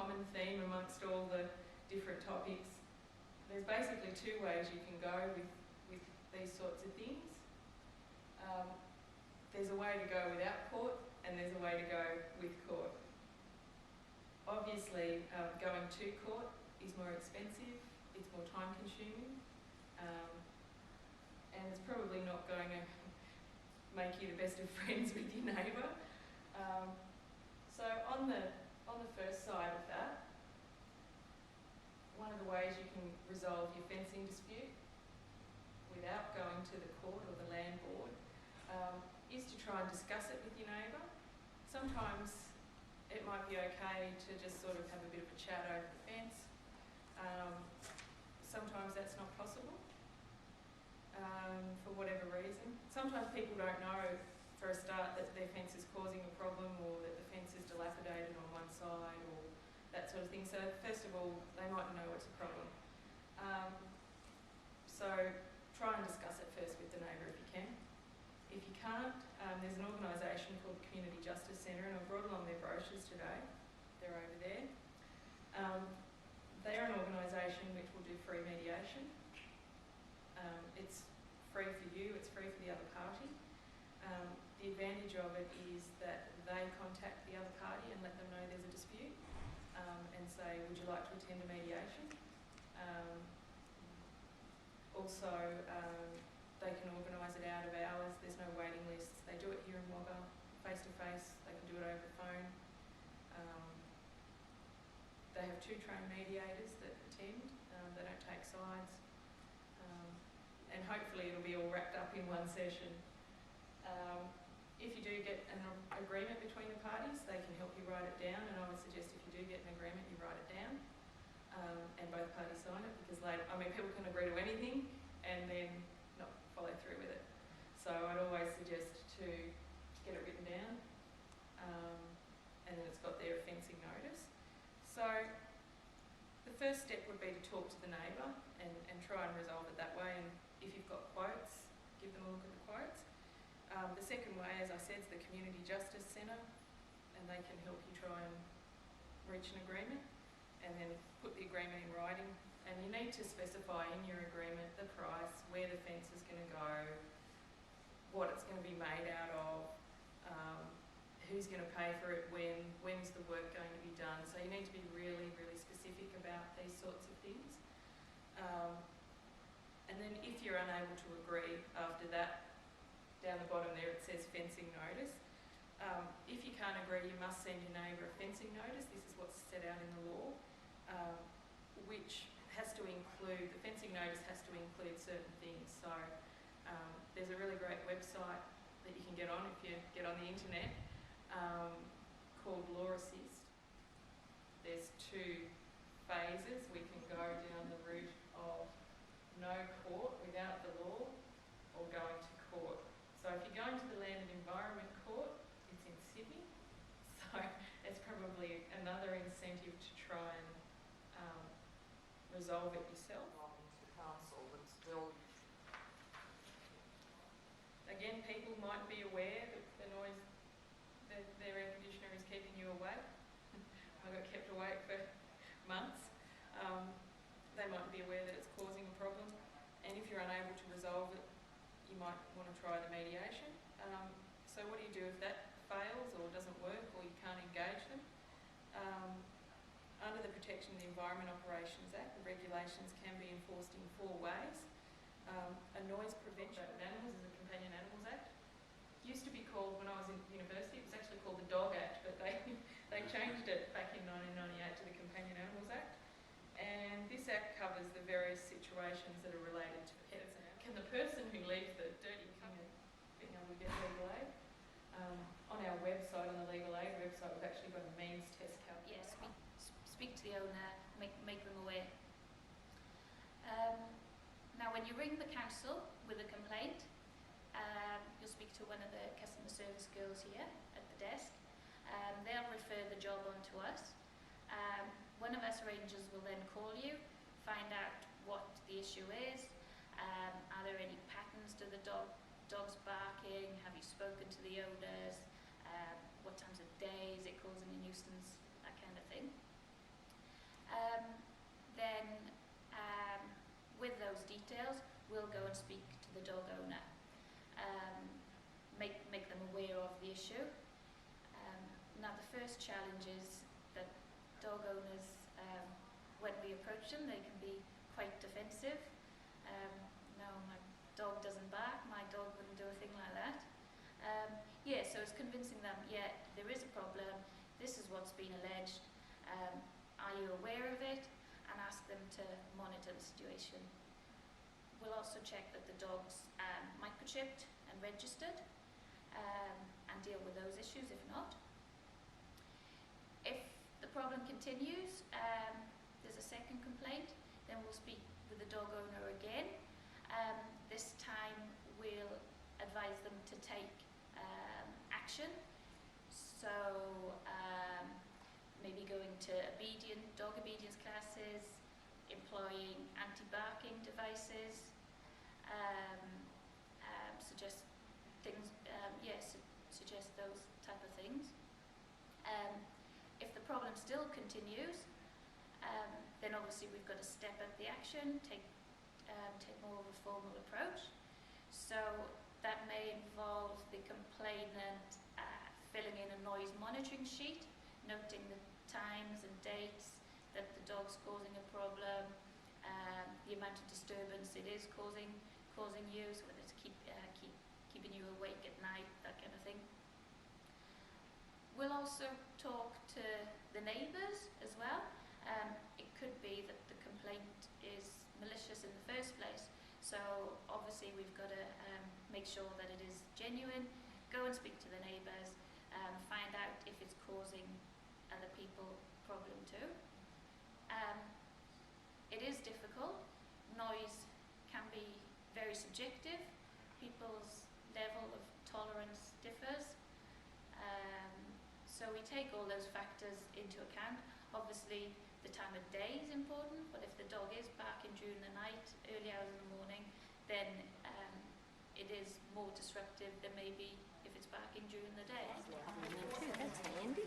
common theme amongst all the different topics. There's basically two ways you can go with these sorts of things. There's a way to go without court, and there's a way to go with court. Obviously, going to court is more expensive, it's more time consuming, and it's probably not going to make you the best of friends with your neighbour. So on the first side of that, one of the ways you can resolve your fencing dispute without going to the court or the land board is to try and discuss it with your neighbour. Sometimes it might be okay to just sort of have a bit of a chat over the fence. Sometimes that's not possible for whatever reason. Sometimes people don't know for a start that their fence is causing a problem, or that the fence is dilapidated on one side, or that sort of thing. So first of all, they might know it's a problem. So try and discuss it first with the neighbour if you can. If you can't, there's an organisation called the Community Justice Centre, and I've brought along their brochures today. They're over there. They're an organisation which will do free mediation. It's free for you, it's free for the other party. The advantage of it is that they contact the other party and let them know there's a dispute, and say, would you like to attend a mediation? Also, they can organise it out of hours, there's no waiting lists. They do it here in Wagga, face to face, they can do it over the phone. They have 2 trained mediators that attend, they don't take sides, and hopefully it'll be all wrapped up in one session. If you do get an agreement between the parties, they can help you write it down, and I would suggest if you do get an agreement, you write it down, and both parties sign it, because later, people can agree to anything and then not follow through with it. So I'd always suggest to get it written down, and then it's got their fencing notice. So the first step would be to talk to the neighbour and try and resolve it that way, and if you've got quotes, give them a look at the quotes. The second way, as I said, is the Community Justice Centre, and they can help you try and reach an agreement and then put the agreement in writing. And you need to specify in your agreement the price, where the fence is going to go, what it's going to be made out of, who's going to pay for it, when's the work going to be done. So you need to be really, really specific about these sorts of things. And then if you're unable to agree after that, down the bottom there it says fencing notice. If you can't agree, you must send your neighbour a fencing notice. This is what's set out in the law, which has to include, the fencing notice has to include certain things. So there's a really great website that you can get on if you get on the internet, called Law Assist. There's 2 phases. We can go down the route of no court without the law, or going to court. So if you're going to the Land and Environment Court, it's in Sydney, so it's probably another incentive to try and resolve it yourself. To council, but still, again, people might be aware that the noise, that their air conditioner is keeping you awake. I got kept awake for months. They might be aware that it's causing a problem, and if you're unable to resolve it, you might want to try the mediation. So what do you do if that fails or doesn't work, or you can't engage them? Under the Protection of the Environment Operations Act, the regulations can be enforced in 4 ways. A noise prevention of animals is a Companion Animals Act. It used to be called, when I was in university, it was actually called the Dog Act, but they changed it back in 1998 to the Companion Animals Act. And this act covers the various situations that are related to pets. Can the person who leaves the dirty being able to get legal aid? On our website, on the Legal Aid website, we've actually got a means test calculator. Yes, speak to the owner, make them aware. Now, when you ring the council with a complaint, you'll speak to one of the customer service girls here at the desk. They'll refer the job on to us. One of us rangers will then call you, find out what the issue is. Are there any patterns to the dog's barking? Have you spoken to the owners? What times of day is it causing a nuisance? That kind of thing. then with those details, we'll go and speak to the dog owner, make them aware of the issue. Now the first challenge is that dog owners, when we approach them, they can be quite defensive. No, my dog doesn't bark, my dog wouldn't do a thing like that. So it's convincing them, there is a problem, this is what's been alleged, are you aware of it? And ask them to monitor the situation. We'll also check that the dog's microchipped and registered, and deal with those issues if not. If the problem continues, there's a second complaint, then we'll speak with the dog owner again. This time we'll advise them to take action. So maybe going to dog obedience classes, employing anti-barking devices, suggest things, suggest those type of things. If the problem still continues, then obviously we've got to step up the action, take more of a formal approach. So that may involve the complainant filling in a noise monitoring sheet, noting the times and dates that the dog's causing a problem, the amount of disturbance it is causing you, so whether it's keeping you awake at night, that kind of thing. We'll also talk to the neighbours as well. It could be that the complaint is malicious in the first place, so obviously we've got to make sure that it is genuine, go and speak to the neighbours, find out if it's causing other people problem too. It is difficult. Noise can be very subjective. People's level of tolerance differs. So we take all those factors into account. Obviously, the time of day is important, but if the dog is barking during the night, early hours in the morning, then it is more disruptive than maybe if it's barking during the day. That's handy.